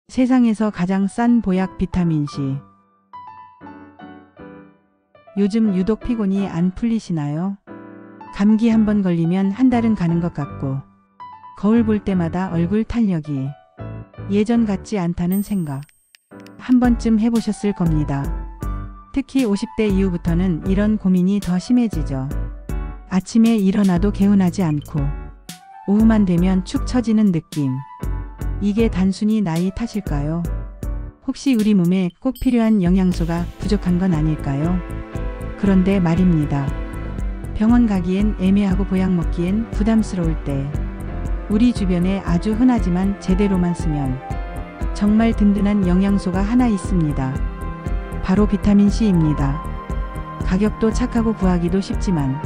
세상에서 가장 싼 보약 비타민C. 요즘 유독 피곤이 안 풀리시나요? 감기 한번 걸리면 한 달은 가는 것 같고 거울 볼 때마다 얼굴 탄력이 예전 같지 않다는 생각 한 번쯤 해보셨을 겁니다. 특히 50대 이후부터는 이런 고민이 더 심해지죠. 아침에 일어나도 개운하지 않고 오후만 되면 축 처지는 느낌. 이게 단순히 나이 탓일까요? 혹시 우리 몸에 꼭 필요한 영양소가 부족한 건 아닐까요? 그런데 말입니다. 병원 가기엔 애매하고 보약 먹기엔 부담스러울 때 우리 주변에 아주 흔하지만 제대로만 쓰면 정말 든든한 영양소가 하나 있습니다. 바로 비타민C입니다. 가격도 착하고 구하기도 쉽지만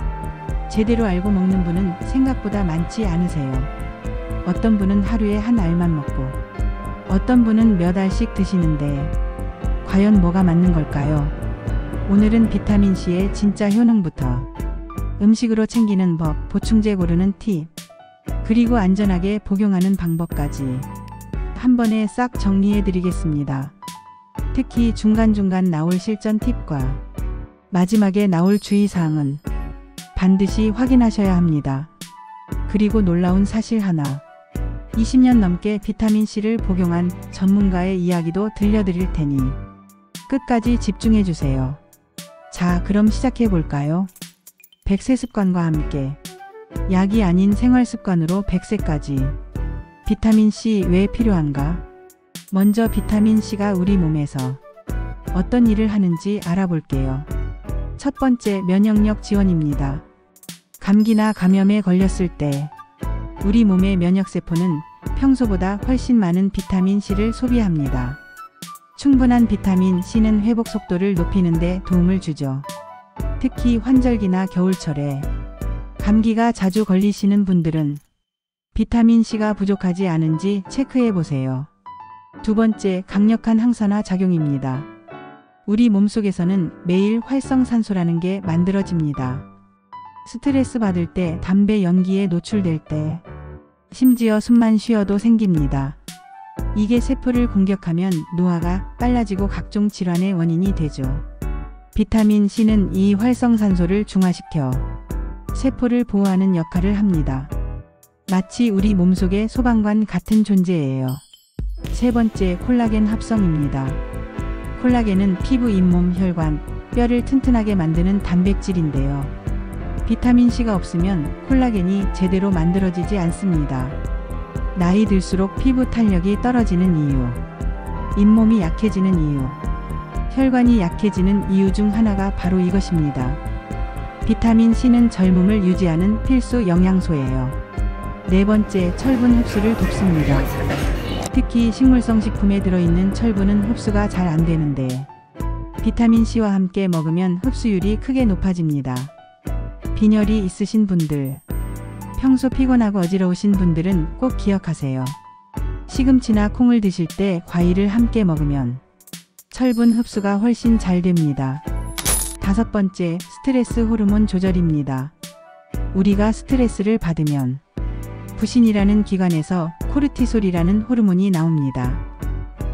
제대로 알고 먹는 분은 생각보다 많지 않으세요. 어떤 분은 하루에 한 알만 먹고 어떤 분은 몇 알씩 드시는데 과연 뭐가 맞는 걸까요? 오늘은 비타민C의 진짜 효능부터 음식으로 챙기는 법, 보충제 고르는 팁, 그리고 안전하게 복용하는 방법까지 한 번에 싹 정리해 드리겠습니다. 특히 중간중간 나올 실전 팁과 마지막에 나올 주의사항은 반드시 확인하셔야 합니다. 그리고 놀라운 사실 하나, 20년 넘게 비타민C를 복용한 전문가의 이야기도 들려드릴 테니 끝까지 집중해 주세요. 자, 그럼 시작해 볼까요? 100세 습관과 함께 약이 아닌 생활습관으로 100세까지. 비타민C 왜 필요한가? 먼저 비타민C가 우리 몸에서 어떤 일을 하는지 알아볼게요. 첫 번째, 면역력 지원입니다. 감기나 감염에 걸렸을 때 우리 몸의 면역세포는 평소보다 훨씬 많은 비타민C를 소비합니다. 충분한 비타민C는 회복 속도를 높이는 데 도움을 주죠. 특히 환절기나 겨울철에 감기가 자주 걸리시는 분들은 비타민C가 부족하지 않은지 체크해 보세요. 두 번째, 강력한 항산화 작용입니다. 우리 몸속에서는 매일 활성산소라는 게 만들어집니다. 스트레스 받을 때, 담배 연기에 노출될 때, 심지어 숨만 쉬어도 생깁니다. 이게 세포를 공격하면 노화가 빨라지고 각종 질환의 원인이 되죠. 비타민C는 이 활성산소를 중화시켜 세포를 보호하는 역할을 합니다. 마치 우리 몸속의 소방관 같은 존재예요. 세 번째, 콜라겐 합성입니다. 콜라겐은 피부, 잇몸, 혈관, 뼈를 튼튼하게 만드는 단백질인데요. 비타민C가 없으면 콜라겐이 제대로 만들어지지 않습니다. 나이 들수록 피부 탄력이 떨어지는 이유, 잇몸이 약해지는 이유, 혈관이 약해지는 이유 중 하나가 바로 이것입니다. 비타민C는 젊음을 유지하는 필수 영양소예요. 네 번째, 철분 흡수를 돕습니다. 특히 식물성 식품에 들어있는 철분은 흡수가 잘 안 되는데 비타민C와 함께 먹으면 흡수율이 크게 높아집니다. 빈혈이 있으신 분들, 평소 피곤하고 어지러우신 분들은 꼭 기억하세요. 시금치나 콩을 드실 때 과일을 함께 먹으면 철분 흡수가 훨씬 잘 됩니다. 다섯 번째, 스트레스 호르몬 조절입니다. 우리가 스트레스를 받으면 부신이라는 기관에서 코르티솔이라는 호르몬이 나옵니다.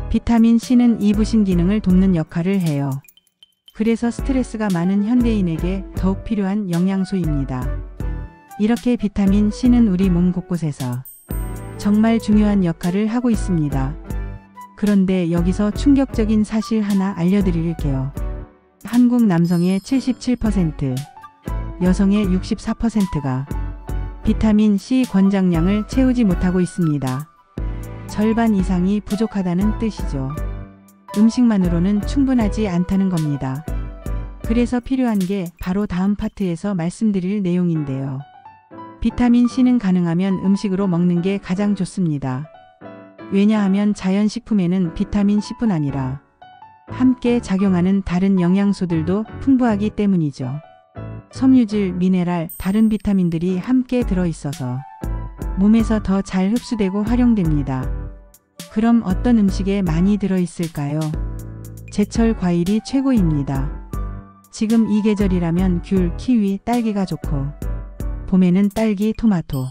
비타민C는 이 부신 기능을 돕는 역할을 해요. 그래서 스트레스가 많은 현대인에게 더욱 필요한 영양소입니다. 이렇게 비타민C는 우리 몸 곳곳에서 정말 중요한 역할을 하고 있습니다. 그런데 여기서 충격적인 사실 하나 알려드릴게요. 한국 남성의 77%, 여성의 64%가 비타민C 권장량을 채우지 못하고 있습니다. 절반 이상이 부족하다는 뜻이죠. 음식만으로는 충분하지 않다는 겁니다. 그래서 필요한 게 바로 다음 파트에서 말씀드릴 내용인데요. 비타민C는 가능하면 음식으로 먹는 게 가장 좋습니다. 왜냐하면 자연식품에는 비타민C뿐 아니라 함께 작용하는 다른 영양소들도 풍부하기 때문이죠. 섬유질, 미네랄, 다른 비타민들이 함께 들어있어서 몸에서 더 잘 흡수되고 활용됩니다. 그럼 어떤 음식에 많이 들어있을까요? 제철 과일이 최고입니다. 지금 이 계절이라면 귤, 키위, 딸기가 좋고 봄에는 딸기, 토마토,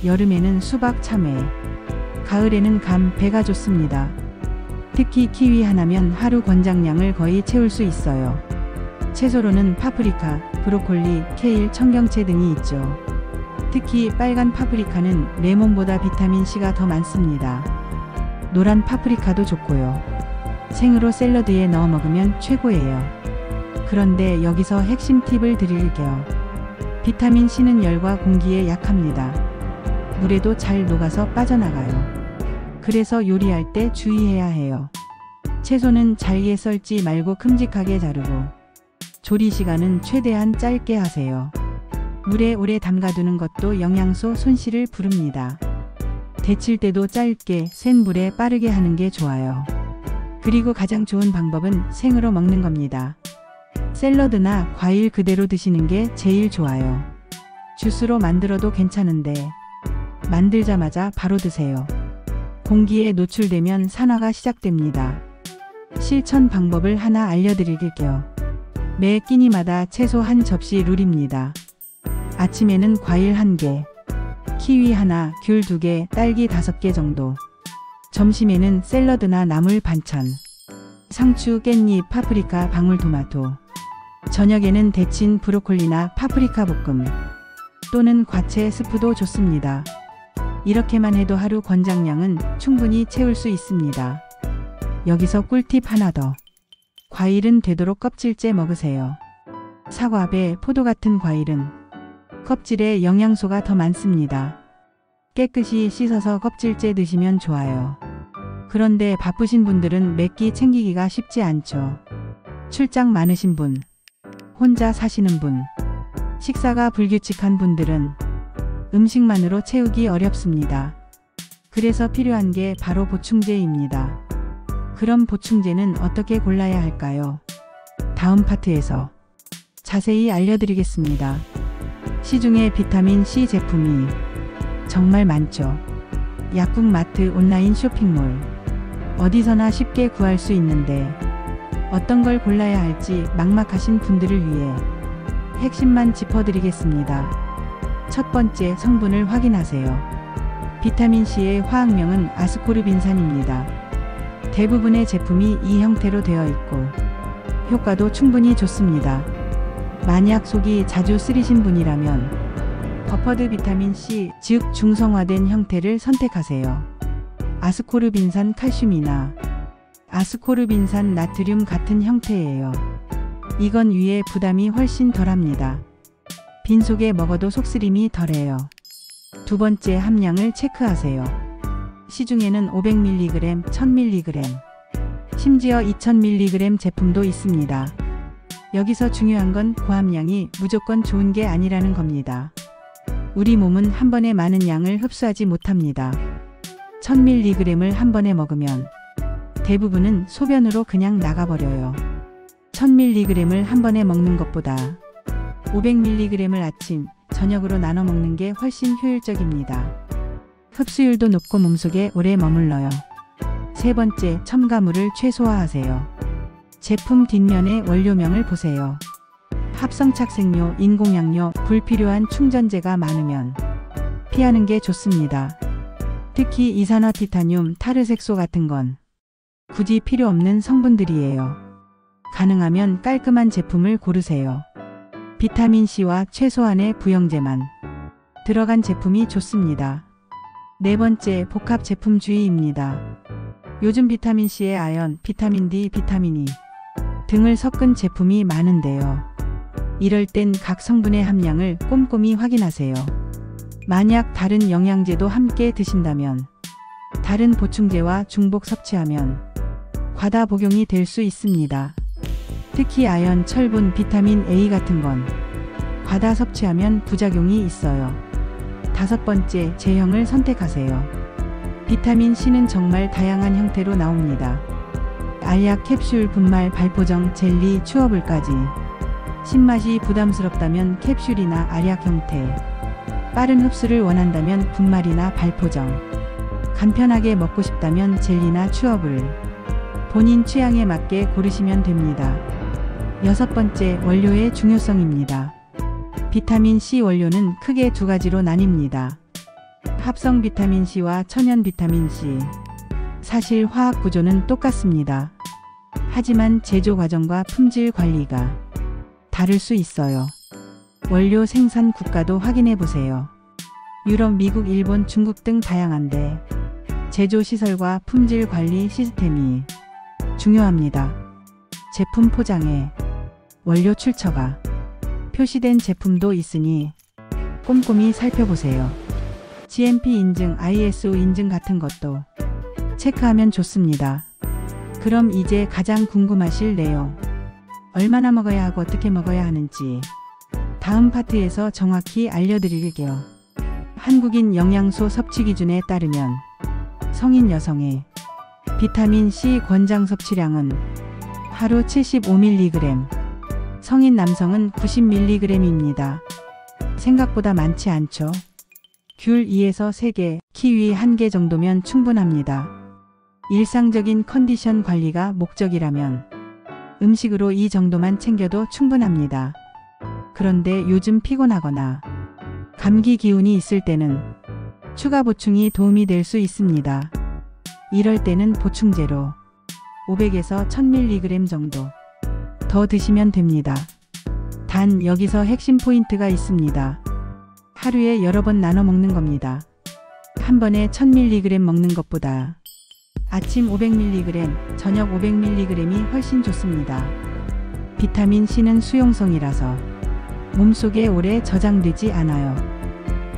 여름에는 수박, 참외, 가을에는 감, 배가 좋습니다. 특히 키위 하나면 하루 권장량을 거의 채울 수 있어요. 채소로는 파프리카, 브로콜리, 케일, 청경채 등이 있죠. 특히 빨간 파프리카는 레몬보다 비타민C가 더 많습니다. 노란 파프리카도 좋고요. 생으로 샐러드에 넣어 먹으면 최고예요. 그런데 여기서 핵심 팁을 드릴게요. 비타민C는 열과 공기에 약합니다. 물에도 잘 녹아서 빠져나가요. 그래서 요리할 때 주의해야 해요. 채소는 잘게 썰지 말고 큼직하게 자르고, 조리 시간은 최대한 짧게 하세요. 물에 오래 담가두는 것도 영양소 손실을 부릅니다. 데칠 때도 짧게 센 불에 빠르게 하는 게 좋아요. 그리고 가장 좋은 방법은 생으로 먹는 겁니다. 샐러드나 과일 그대로 드시는 게 제일 좋아요. 주스로 만들어도 괜찮은데 만들자마자 바로 드세요. 공기에 노출되면 산화가 시작됩니다. 실천 방법을 하나 알려드릴게요. 매 끼니마다 채소 한 접시 룰입니다. 아침에는 과일 1개, 키위 하나, 귤 2개, 딸기 5개 정도. 점심에는 샐러드나 나물 반찬, 상추, 깻잎, 파프리카, 방울토마토. 저녁에는 데친 브로콜리나 파프리카 볶음 또는 과채 스프도 좋습니다. 이렇게만 해도 하루 권장량은 충분히 채울 수 있습니다. 여기서 꿀팁 하나 더. 과일은 되도록 껍질째 먹으세요. 사과, 배, 포도 같은 과일은 껍질에 영양소가 더 많습니다. 깨끗이 씻어서 껍질째 드시면 좋아요. 그런데 바쁘신 분들은 몇 끼 챙기기가 쉽지 않죠. 출장 많으신 분, 혼자 사시는 분, 식사가 불규칙한 분들은 음식만으로 채우기 어렵습니다. 그래서 필요한 게 바로 보충제입니다. 그럼 보충제는 어떻게 골라야 할까요? 다음 파트에서 자세히 알려드리겠습니다. 시중에 비타민C 제품이 정말 많죠. 약국, 마트, 온라인 쇼핑몰 어디서나 쉽게 구할 수 있는데 어떤 걸 골라야 할지 막막하신 분들을 위해 핵심만 짚어드리겠습니다. 첫 번째, 성분을 확인하세요. 비타민C의 화학명은 아스코르빈산입니다. 대부분의 제품이 이 형태로 되어 있고 효과도 충분히 좋습니다. 만약 속이 자주 쓰리신 분이라면 버퍼드 비타민C, 즉 중성화된 형태를 선택하세요. 아스코르빈산 칼슘이나 아스코르빈산 나트륨 같은 형태예요. 이건 위에 부담이 훨씬 덜합니다. 빈속에 먹어도 속쓰림이 덜해요. 두 번째, 함량을 체크하세요. 시중에는 500mg, 1000mg, 심지어 2000mg 제품도 있습니다. 여기서 중요한 건 고함량이 무조건 좋은 게 아니라는 겁니다. 우리 몸은 한 번에 많은 양을 흡수하지 못합니다. 1000mg을 한 번에 먹으면 대부분은 소변으로 그냥 나가버려요. 1000mg을 한 번에 먹는 것보다 500mg을 아침, 저녁으로 나눠 먹는 게 훨씬 효율적입니다. 흡수율도 높고 몸속에 오래 머물러요. 세 번째, 첨가물을 최소화하세요. 제품 뒷면의 원료명을 보세요. 합성착색료, 인공양료, 불필요한 충전재가 많으면 피하는 게 좋습니다. 특히 이산화티타늄, 타르색소 같은 건 굳이 필요 없는 성분들이에요. 가능하면 깔끔한 제품을 고르세요. 비타민C와 최소한의 부영제만 들어간 제품이 좋습니다. 네 번째, 복합 제품주의입니다. 요즘 비타민C에 아연, 비타민 D, 비타민 E 등을 섞은 제품이 많은데요. 이럴 땐 각 성분의 함량을 꼼꼼히 확인하세요. 만약 다른 영양제도 함께 드신다면 다른 보충제와 중복 섭취하면 과다 복용이 될 수 있습니다. 특히 아연, 철분, 비타민 A 같은 건 과다 섭취하면 부작용이 있어요. 다섯 번째, 제형을 선택하세요. 비타민C는 정말 다양한 형태로 나옵니다. 알약, 캡슐, 분말, 발포정, 젤리, 추어물까지. 신맛이 부담스럽다면 캡슐이나 알약 형태, 빠른 흡수를 원한다면 분말이나 발포정, 간편하게 먹고 싶다면 젤리나 추어물, 본인 취향에 맞게 고르시면 됩니다. 여섯 번째, 원료의 중요성입니다. 비타민C 원료는 크게 두 가지로 나뉩니다. 합성 비타민C와 천연 비타민C. 사실 화학 구조는 똑같습니다. 하지만 제조 과정과 품질 관리가 다를 수 있어요. 원료 생산 국가도 확인해 보세요. 유럽, 미국, 일본, 중국 등 다양한데 제조 시설과 품질 관리 시스템이 중요합니다. 제품 포장에 원료 출처가 표시된 제품도 있으니 꼼꼼히 살펴보세요. GMP 인증, ISO 인증 같은 것도 체크하면 좋습니다. 그럼 이제 가장 궁금하실 내용, 얼마나 먹어야 하고 어떻게 먹어야 하는지 다음 파트에서 정확히 알려드릴게요. 한국인 영양소 섭취 기준에 따르면 성인 여성의 비타민C 권장 섭취량은 하루 75mg, 성인 남성은 90mg입니다. 생각보다 많지 않죠? 귤 2에서 3개, 키위 1개 정도면 충분합니다. 일상적인 컨디션 관리가 목적이라면 음식으로 이 정도만 챙겨도 충분합니다. 그런데 요즘 피곤하거나 감기 기운이 있을 때는 추가 보충이 도움이 될 수 있습니다. 이럴 때는 보충제로 500에서 1000mg 정도 더 드시면 됩니다. 단 여기서 핵심 포인트가 있습니다. 하루에 여러 번 나눠 먹는 겁니다. 한 번에 1000mg 먹는 것보다 아침 500mg, 저녁 500mg이 훨씬 좋습니다. 비타민C는 수용성이라서 몸속에 오래 저장되지 않아요.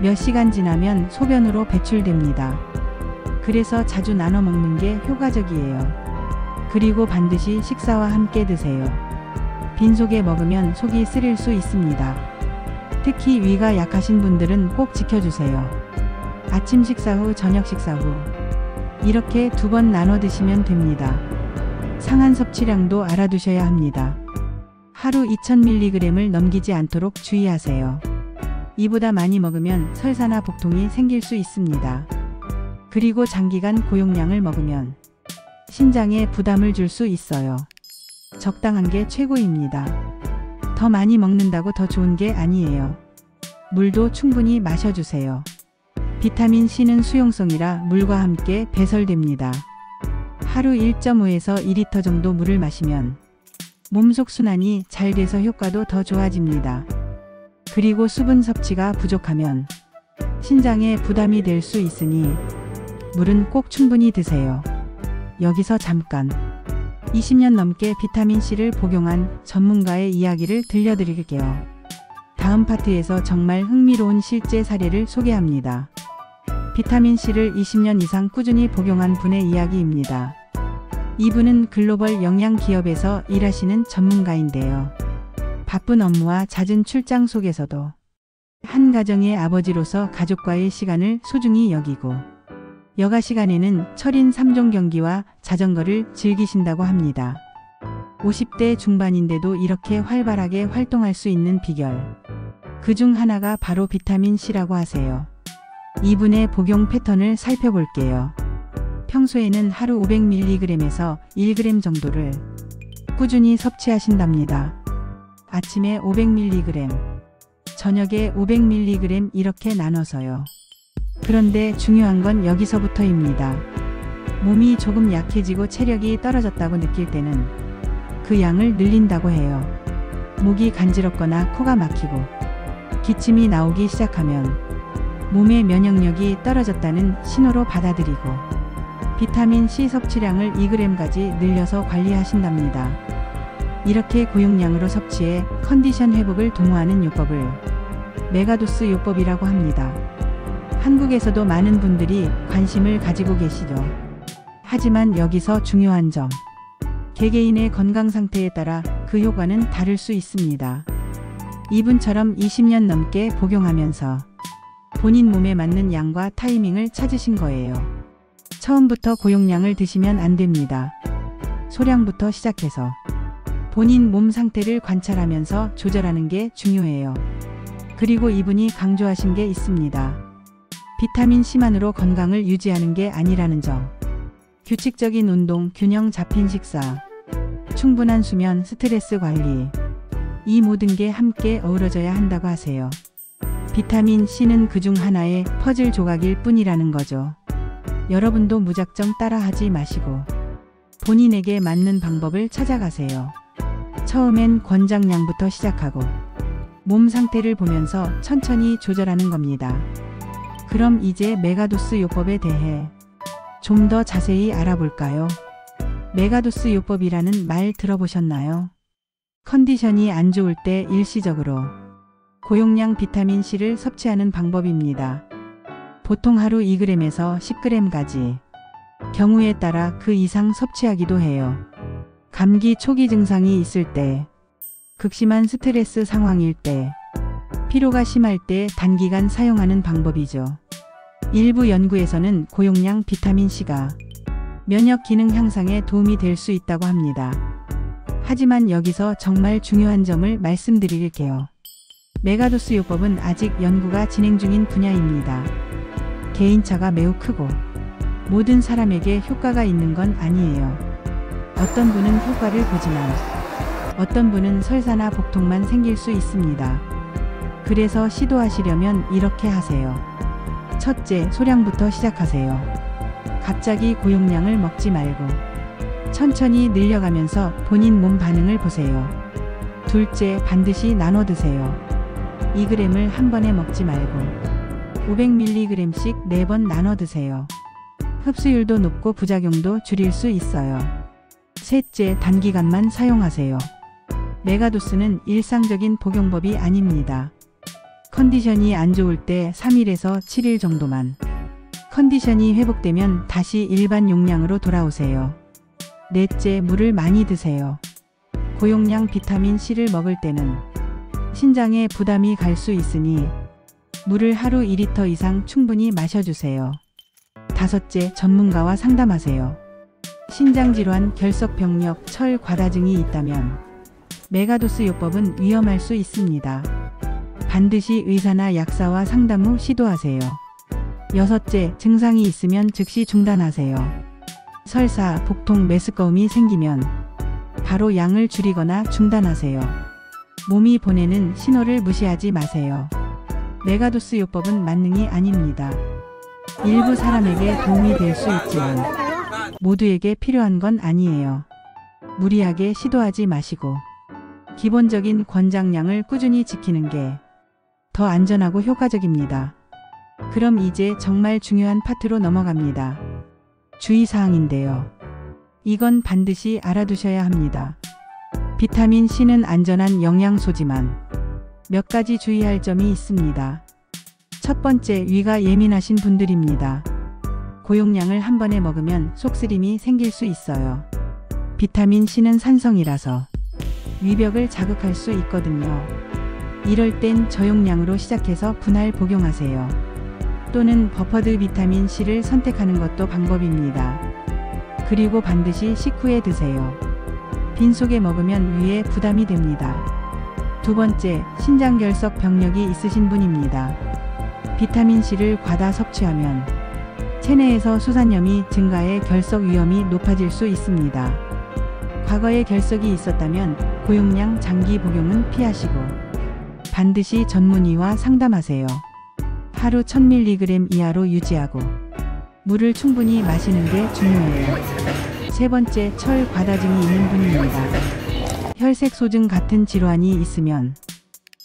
몇 시간 지나면 소변으로 배출됩니다. 그래서 자주 나눠 먹는 게 효과적이에요. 그리고 반드시 식사와 함께 드세요. 빈속에 먹으면 속이 쓰릴 수 있습니다. 특히 위가 약하신 분들은 꼭 지켜주세요. 아침 식사 후, 저녁 식사 후 이렇게 2번 나눠 드시면 됩니다. 상한 섭취량도 알아두셔야 합니다. 하루 2000mg을 넘기지 않도록 주의하세요. 이보다 많이 먹으면 설사나 복통이 생길 수 있습니다. 그리고 장기간 고용량을 먹으면 신장에 부담을 줄 수 있어요. 적당한 게 최고입니다. 더 많이 먹는다고 더 좋은 게 아니에요. 물도 충분히 마셔주세요. 비타민C는 수용성이라 물과 함께 배설됩니다. 하루 1.5에서 2리터 정도 물을 마시면 몸속 순환이 잘 돼서 효과도 더 좋아집니다. 그리고 수분 섭취가 부족하면 신장에 부담이 될 수 있으니 물은 꼭 충분히 드세요. 여기서 잠깐 20년 넘게 비타민C를 복용한 전문가의 이야기를 들려드릴게요. 다음 파트에서 정말 흥미로운 실제 사례를 소개합니다. 비타민C를 20년 이상 꾸준히 복용한 분의 이야기입니다. 이분은 글로벌 영양 기업에서 일하시는 전문가인데요. 바쁜 업무와 잦은 출장 속에서도 한 가정의 아버지로서 가족과의 시간을 소중히 여기고 여가 시간에는 철인 3종 경기와 자전거를 즐기신다고 합니다. 50대 중반인데도 이렇게 활발하게 활동할 수 있는 비결, 그중 하나가 바로 비타민C라고 하세요. 이분의 복용 패턴을 살펴볼게요. 평소에는 하루 500mg에서 1g 정도를 꾸준히 섭취하신답니다. 아침에 500mg, 저녁에 500mg 이렇게 나눠서요. 그런데 중요한 건 여기서부터입니다. 몸이 조금 약해지고 체력이 떨어졌다고 느낄 때는 그 양을 늘린다고 해요. 목이 간지럽거나 코가 막히고 기침이 나오기 시작하면 몸의 면역력이 떨어졌다는 신호로 받아들이고 비타민C 섭취량을 2g까지 늘려서 관리하신답니다. 이렇게 고용량으로 섭취해 컨디션 회복을 도모하는 요법을 메가도스 요법이라고 합니다. 한국에서도 많은 분들이 관심을 가지고 계시죠. 하지만 여기서 중요한 점, 개개인의 건강 상태에 따라 그 효과는 다를 수 있습니다. 이분처럼 20년 넘게 복용하면서 본인 몸에 맞는 양과 타이밍을 찾으신 거예요. 처음부터 고용량을 드시면 안 됩니다. 소량부터 시작해서 본인 몸 상태를 관찰하면서 조절하는 게 중요해요. 그리고 이분이 강조하신 게 있습니다. 비타민C만으로 건강을 유지하는 게 아니라는 점. 규칙적인 운동, 균형 잡힌 식사, 충분한 수면, 스트레스 관리, 이 모든 게 함께 어우러져야 한다고 하세요. 비타민C는 그중 하나의 퍼즐 조각일 뿐이라는 거죠. 여러분도 무작정 따라하지 마시고 본인에게 맞는 방법을 찾아가세요. 처음엔 권장량부터 시작하고 몸 상태를 보면서 천천히 조절하는 겁니다. 그럼 이제 메가도스 요법에 대해 좀 더 자세히 알아볼까요? 메가도스 요법이라는 말 들어보셨나요? 컨디션이 안 좋을 때 일시적으로 고용량 비타민C를 섭취하는 방법입니다. 보통 하루 2g에서 10g까지, 경우에 따라 그 이상 섭취하기도 해요. 감기 초기 증상이 있을 때, 극심한 스트레스 상황일 때, 피로가 심할 때 단기간 사용하는 방법이죠. 일부 연구에서는 고용량 비타민C가 면역 기능 향상에 도움이 될 수 있다고 합니다. 하지만 여기서 정말 중요한 점을 말씀드릴게요. 메가도스 요법은 아직 연구가 진행 중인 분야입니다. 개인차가 매우 크고 모든 사람에게 효과가 있는 건 아니에요. 어떤 분은 효과를 보지만 어떤 분은 설사나 복통만 생길 수 있습니다. 그래서 시도하시려면 이렇게 하세요. 첫째, 소량부터 시작하세요. 갑자기 고용량을 먹지 말고 천천히 늘려가면서 본인 몸 반응을 보세요. 둘째, 반드시 나눠 드세요. 2g을 한 번에 먹지 말고 500mg씩 4번 나눠 드세요. 흡수율도 높고 부작용도 줄일 수 있어요. 셋째, 단기간만 사용하세요. 메가도스는 일상적인 복용법이 아닙니다. 컨디션이 안 좋을 때 3일에서 7일 정도만, 컨디션이 회복되면 다시 일반 용량으로 돌아오세요. 넷째, 물을 많이 드세요. 고용량 비타민C를 먹을 때는 신장에 부담이 갈 수 있으니 물을 하루 2리터 이상 충분히 마셔주세요. 다섯째, 전문가와 상담하세요. 신장질환, 결석병력, 철 과다증이 있다면 메가도스 요법은 위험할 수 있습니다. 반드시 의사나 약사와 상담 후 시도하세요. 여섯째, 증상이 있으면 즉시 중단하세요. 설사, 복통, 메스꺼움이 생기면 바로 양을 줄이거나 중단하세요. 몸이 보내는 신호를 무시하지 마세요. 메가도스 요법은 만능이 아닙니다. 일부 사람에게 도움이 될 수 있지만 모두에게 필요한 건 아니에요. 무리하게 시도하지 마시고 기본적인 권장량을 꾸준히 지키는 게 더 안전하고 효과적입니다. 그럼 이제 정말 중요한 파트로 넘어갑니다. 주의사항인데요. 이건 반드시 알아두셔야 합니다. 비타민C는 안전한 영양소지만 몇 가지 주의할 점이 있습니다. 첫 번째, 위가 예민하신 분들입니다. 고용량을 한 번에 먹으면 속쓰림이 생길 수 있어요. 비타민C는 산성이라서 위벽을 자극할 수 있거든요. 이럴 땐 저용량으로 시작해서 분할 복용하세요. 또는 버퍼드 비타민C를 선택하는 것도 방법입니다. 그리고 반드시 식후에 드세요. 빈속에 먹으면 위에 부담이 됩니다. 두 번째, 신장결석 병력이 있으신 분입니다. 비타민C를 과다 섭취하면 체내에서 수산염이 증가해 결석 위험이 높아질 수 있습니다. 과거에 결석이 있었다면 고용량 장기 복용은 피하시고 반드시 전문의와 상담하세요. 하루 1000mg 이하로 유지하고 물을 충분히 마시는 게 중요해요. 세 번째, 철 과다증이 있는 분입니다. 혈색 소증 같은 질환이 있으면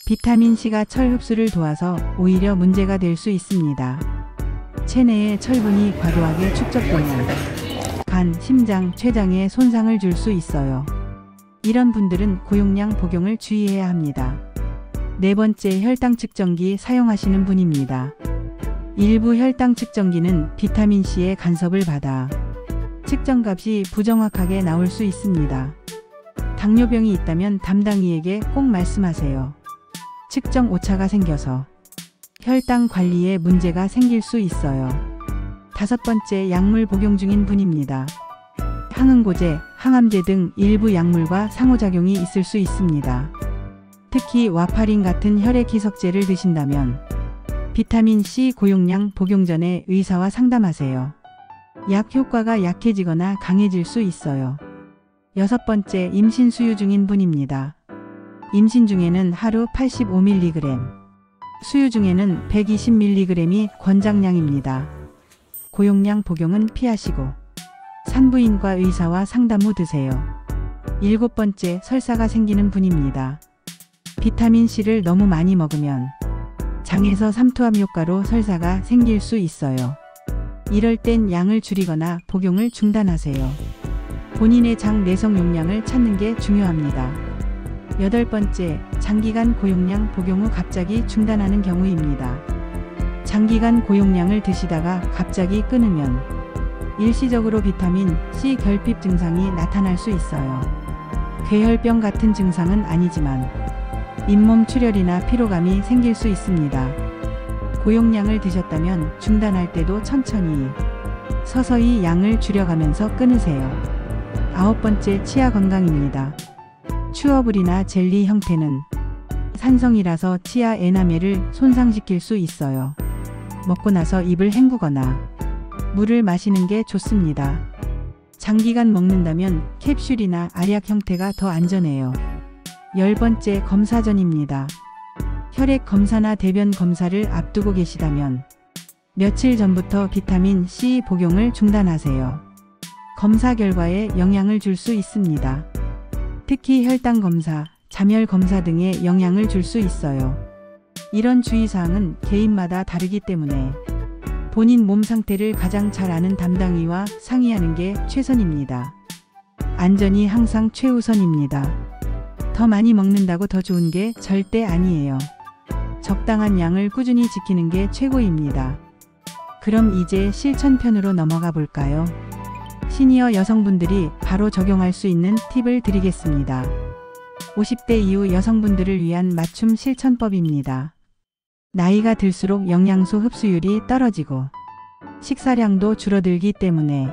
비타민C가 철 흡수를 도와서 오히려 문제가 될 수 있습니다. 체내에 철분이 과도하게 축적되면 간, 심장, 췌장에 손상을 줄 수 있어요. 이런 분들은 고용량 복용을 주의해야 합니다. 네 번째, 혈당 측정기 사용하시는 분입니다. 일부 혈당 측정기는 비타민C의 간섭을 받아 측정값이 부정확하게 나올 수 있습니다. 당뇨병이 있다면 담당의에게 꼭 말씀하세요. 측정 오차가 생겨서 혈당 관리에 문제가 생길 수 있어요. 다섯 번째, 약물 복용 중인 분입니다. 항응고제, 항암제 등 일부 약물과 상호작용이 있을 수 있습니다. 특히 와파린 같은 혈액 희석제를 드신다면 비타민C 고용량 복용 전에 의사와 상담하세요. 약 효과가 약해지거나 강해질 수 있어요. 여섯 번째, 임신 수유 중인 분입니다. 임신 중에는 하루 85mg, 수유 중에는 120mg이 권장량입니다. 고용량 복용은 피하시고 산부인과 의사와 상담 후 드세요. 7번째, 설사가 생기는 분입니다. 비타민C를 너무 많이 먹으면 장에서 삼투압 효과로 설사가 생길 수 있어요. 이럴 땐 양을 줄이거나 복용을 중단하세요. 본인의 장 내성 용량을 찾는 게 중요합니다. 8번째, 장기간 고용량 복용 후 갑자기 중단하는 경우입니다. 장기간 고용량을 드시다가 갑자기 끊으면 일시적으로 비타민 C 결핍 증상이 나타날 수 있어요. 괴혈병 같은 증상은 아니지만 잇몸 출혈이나 피로감이 생길 수 있습니다. 고용량을 드셨다면 중단할 때도 천천히 서서히 양을 줄여가면서 끊으세요. 9번째, 치아 건강입니다. 츄어블이나 젤리 형태는 산성이라서 치아 에나멜을 손상시킬 수 있어요. 먹고 나서 입을 헹구거나 물을 마시는 게 좋습니다. 장기간 먹는다면 캡슐이나 알약 형태가 더 안전해요. 10번째, 검사 전입니다. 혈액 검사나 대변 검사를 앞두고 계시다면 며칠 전부터 비타민 C 복용을 중단하세요. 검사 결과에 영향을 줄 수 있습니다. 특히 혈당 검사, 잠열 검사 등에 영향을 줄 수 있어요. 이런 주의사항은 개인마다 다르기 때문에 본인 몸 상태를 가장 잘 아는 담당의와 상의하는 게 최선입니다. 안전이 항상 최우선입니다. 더 많이 먹는다고 더 좋은 게 절대 아니에요. 적당한 양을 꾸준히 지키는 게 최고입니다. 그럼 이제 실천편으로 넘어가 볼까요? 시니어 여성분들이 바로 적용할 수 있는 팁을 드리겠습니다. 50대 이후 여성분들을 위한 맞춤 실천법입니다. 나이가 들수록 영양소 흡수율이 떨어지고 식사량도 줄어들기 때문에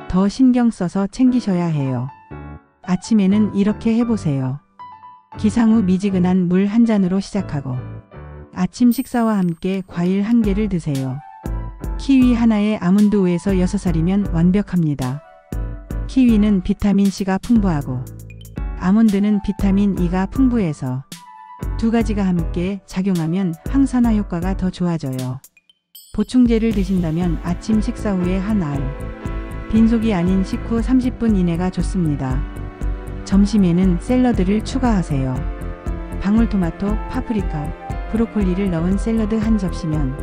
더 신경 써서 챙기셔야 해요. 아침에는 이렇게 해보세요. 기상 후 미지근한 물 한 잔으로 시작하고 아침 식사와 함께 과일 1개를 드세요. 키위 하나에 아몬드 5에서 6살이면 완벽합니다. 키위는 비타민C가 풍부하고 아몬드는 비타민 E가 풍부해서 두 가지가 함께 작용하면 항산화 효과가 더 좋아져요. 보충제를 드신다면 아침 식사 후에 한 알, 빈속이 아닌 식후 30분 이내가 좋습니다. 점심에는 샐러드를 추가하세요. 방울토마토, 파프리카, 브로콜리를 넣은 샐러드 한 접시면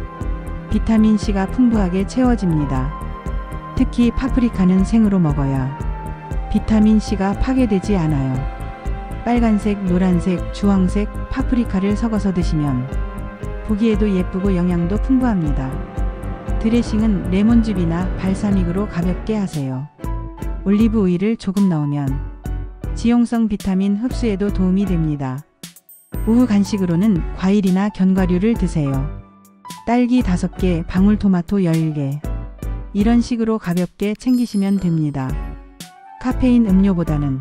비타민C가 풍부하게 채워집니다. 특히 파프리카는 생으로 먹어야 비타민C가 파괴되지 않아요. 빨간색, 노란색, 주황색 파프리카를 섞어서 드시면 보기에도 예쁘고 영양도 풍부합니다. 드레싱은 레몬즙이나 발사믹으로 가볍게 하세요. 올리브 오일을 조금 넣으면 지용성 비타민 흡수에도 도움이 됩니다. 오후 간식으로는 과일이나 견과류를 드세요. 딸기 5개, 방울토마토 10개. 이런 식으로 가볍게 챙기시면 됩니다. 카페인 음료보다는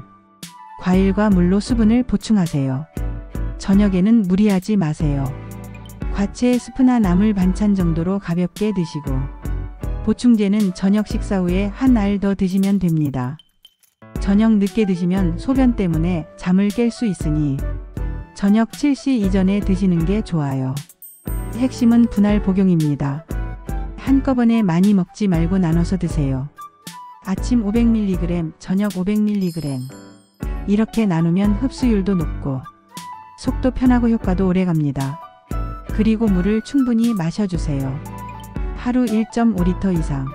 과일과 물로 수분을 보충하세요. 저녁에는 무리하지 마세요. 과채 스프나 나물 반찬 정도로 가볍게 드시고 보충제는 저녁 식사 후에 한 알 더 드시면 됩니다. 저녁 늦게 드시면 소변 때문에 잠을 깰 수 있으니 저녁 7시 이전에 드시는 게 좋아요. 핵심은 분할 복용입니다. 한꺼번에 많이 먹지 말고 나눠서 드세요. 아침 500mg, 저녁 500mg. 이렇게 나누면 흡수율도 높고 속도 편하고 효과도 오래갑니다. 그리고 물을 충분히 마셔주세요. 하루 1.5리터 이상.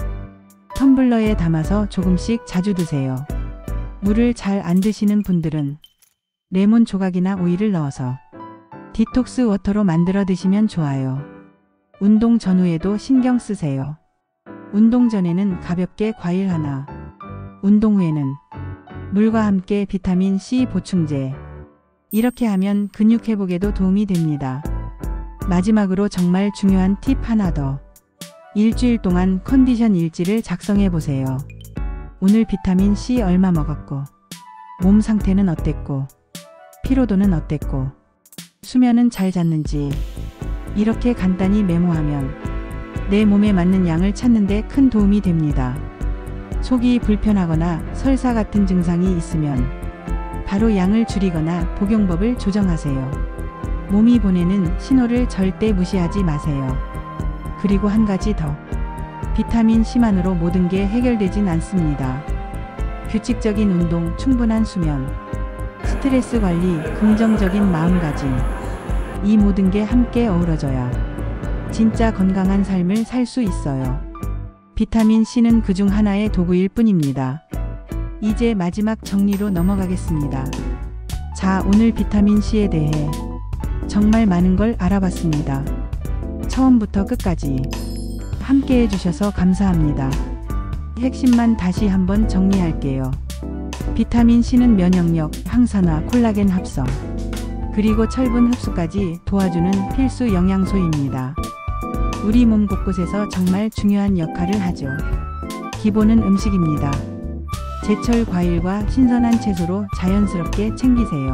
텀블러에 담아서 조금씩 자주 드세요. 물을 잘 안 드시는 분들은 레몬 조각이나 오일을 넣어서 디톡스 워터로 만들어 드시면 좋아요. 운동 전후에도 신경 쓰세요. 운동 전에는 가볍게 과일 하나, 운동 후에는 물과 함께 비타민 C 보충제. 이렇게 하면 근육 회복에도 도움이 됩니다. 마지막으로 정말 중요한 팁 하나 더. 일주일 동안 컨디션 일지를 작성해 보세요. 오늘 비타민 C 얼마 먹었고, 몸 상태는 어땠고, 피로도는 어땠고, 수면은 잘 잤는지. 이렇게 간단히 메모하면 내 몸에 맞는 양을 찾는 데 큰 도움이 됩니다. 속이 불편하거나 설사 같은 증상이 있으면 바로 양을 줄이거나 복용법을 조정하세요. 몸이 보내는 신호를 절대 무시하지 마세요. 그리고 한 가지 더. 비타민 C만으로 모든 게 해결되진 않습니다. 규칙적인 운동, 충분한 수면, 스트레스 관리, 긍정적인 마음가짐, 이 모든 게 함께 어우러져야 진짜 건강한 삶을 살 수 있어요. 비타민 C는 그중 하나의 도구일 뿐입니다. 이제 마지막 정리로 넘어가겠습니다. 자, 오늘 비타민 C에 대해 정말 많은 걸 알아봤습니다. 처음부터 끝까지 함께 해주셔서 감사합니다. 핵심만 다시 한번 정리할게요. 비타민 C는 면역력, 항산화, 콜라겐 합성, 그리고 철분 흡수까지 도와주는 필수 영양소입니다. 우리 몸 곳곳에서 정말 중요한 역할을 하죠. 기본은 음식입니다. 제철 과일과 신선한 채소로 자연스럽게 챙기세요.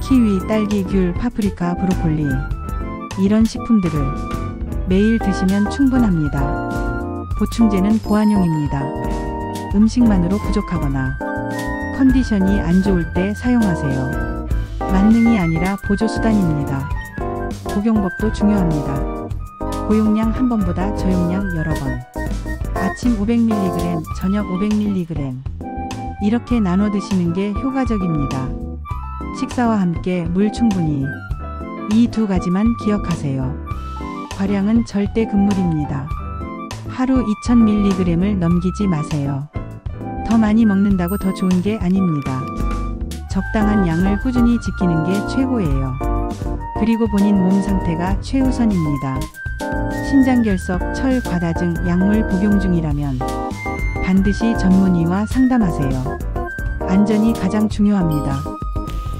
키위, 딸기, 귤, 파프리카, 브로콜리, 이런 식품들을 매일 드시면 충분합니다. 보충제는 보완용입니다. 음식만으로 부족하거나 컨디션이 안 좋을 때 사용하세요. 만능이 아니라 보조수단입니다. 복용법도 중요합니다. 고용량 한 번보다 저용량 여러 번. 아침 500mg, 저녁 500mg. 이렇게 나눠 드시는 게 효과적입니다. 식사와 함께 물 충분히. 이 두 가지만 기억하세요. 과량은 절대 금물입니다. 하루 2000mg을 넘기지 마세요. 더 많이 먹는다고 더 좋은 게 아닙니다. 적당한 양을 꾸준히 지키는 게 최고예요. 그리고 본인 몸 상태가 최우선입니다. 신장결석, 철 과다 등 약물 복용 중이라면 반드시 전문의와 상담하세요. 안전이 가장 중요합니다.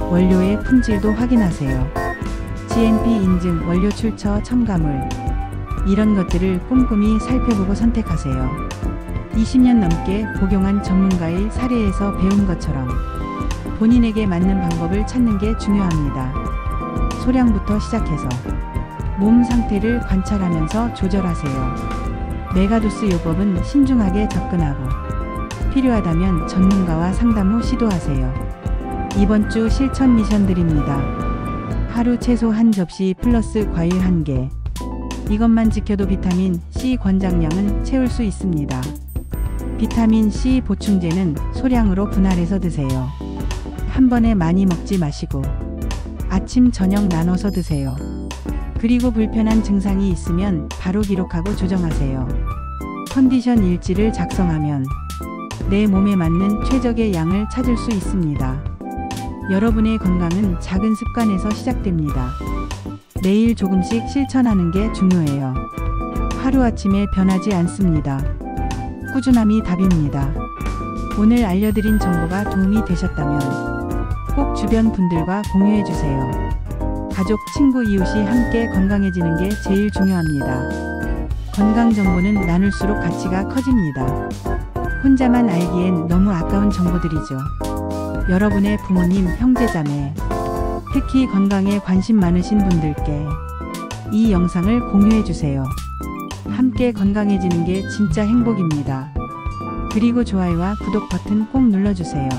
원료의 품질도 확인하세요. GMP 인증, 원료 출처, 첨가물, 이런 것들을 꼼꼼히 살펴보고 선택하세요. 20년 넘게 복용한 전문가의 사례에서 배운 것처럼 본인에게 맞는 방법을 찾는 게 중요합니다. 소량부터 시작해서 몸 상태를 관찰하면서 조절하세요. 메가도스 요법은 신중하게 접근하고 필요하다면 전문가와 상담 후 시도하세요. 이번 주 실천 미션 드립니다. 하루 채소 한 접시 플러스 과일 1개. 이것만 지켜도 비타민 C 권장량은 채울 수 있습니다. 비타민 C 보충제는 소량으로 분할해서 드세요. 한 번에 많이 먹지 마시고 아침 저녁 나눠서 드세요. 그리고 불편한 증상이 있으면 바로 기록하고 조정하세요. 컨디션 일지를 작성하면 내 몸에 맞는 최적의 양을 찾을 수 있습니다. 여러분의 건강은 작은 습관에서 시작됩니다. 매일 조금씩 실천하는 게 중요해요. 하루아침에 변하지 않습니다. 꾸준함이 답입니다. 오늘 알려드린 정보가 도움이 되셨다면 꼭 주변 분들과 공유해주세요. 가족, 친구, 이웃이 함께 건강해지는 게 제일 중요합니다. 건강 정보는 나눌수록 가치가 커집니다. 혼자만 알기엔 너무 아까운 정보들이죠. 여러분의 부모님, 형제자매, 특히 건강에 관심 많으신 분들께 이 영상을 공유해주세요. 함께 건강해지는 게 진짜 행복입니다. 그리고 좋아요와 구독 버튼 꼭 눌러주세요.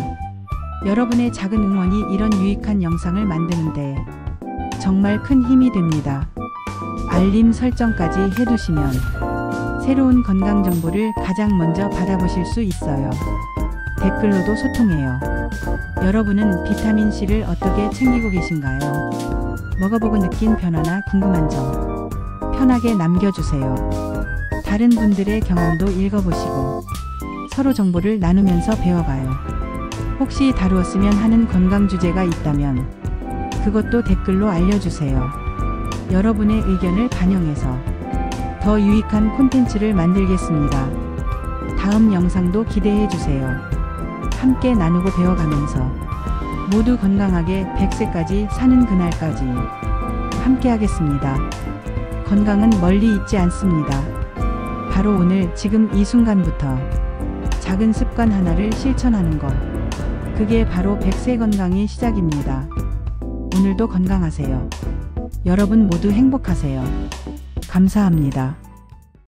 여러분의 작은 응원이 이런 유익한 영상을 만드는데 정말 큰 힘이 됩니다. 알림 설정까지 해두시면 새로운 건강 정보를 가장 먼저 받아보실 수 있어요. 댓글로도 소통해요. 여러분은 비타민C를 어떻게 챙기고 계신가요? 먹어보고 느낀 변화나 궁금한 점 편하게 남겨주세요. 다른 분들의 경험도 읽어보시고 서로 정보를 나누면서 배워가요. 혹시 다루었으면 하는 건강 주제가 있다면 그것도 댓글로 알려주세요. 여러분의 의견을 반영해서 더 유익한 콘텐츠를 만들겠습니다. 다음 영상도 기대해주세요. 함께 나누고 배워가면서 모두 건강하게 100세까지 사는 그날까지 함께 하겠습니다. 건강은 멀리 있지 않습니다. 바로 오늘 지금 이 순간부터 작은 습관 하나를 실천하는 것, 그게 바로 100세 건강의 시작입니다. 오늘도 건강하세요. 여러분 모두 행복하세요. 감사합니다.